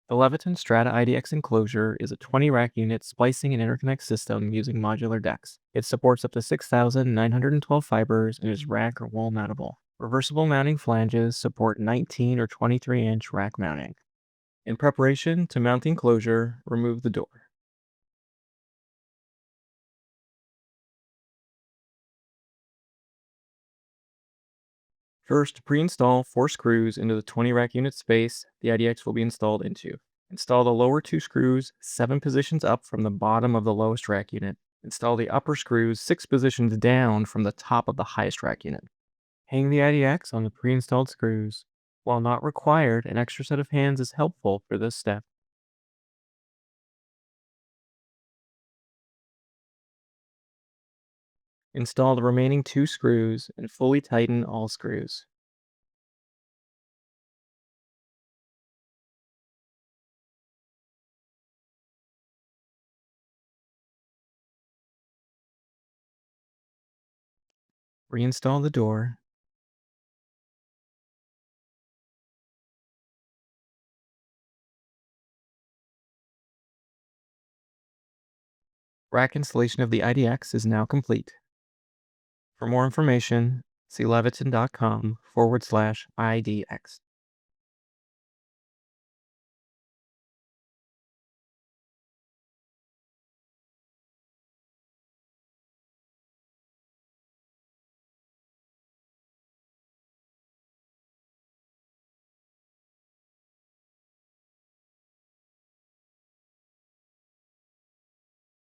The Leviton STRATA IDX Enclosure is a 20 rack unit splicing and interconnect system using modular decks. It supports up to 6,912 fibers and is rack or wall mountable. Reversible mounting flanges support 19 or 23-inch rack mounting. In preparation to mount the enclosure, remove the door. First, pre-install 4 screws into the 20 rack unit space the IDX will be installed into. Install the lower 2 screws 7 positions up from the bottom of the lowest rack unit. Install the upper screws 6 positions down from the top of the highest rack unit. Hang the IDX on the pre-installed screws. While not required, an extra set of hands is helpful for this step. Install the remaining 2 screws and fully tighten all screws. Reinstall the door. Rack installation of the IDX is now complete. For more information, see leviton.com/IDX.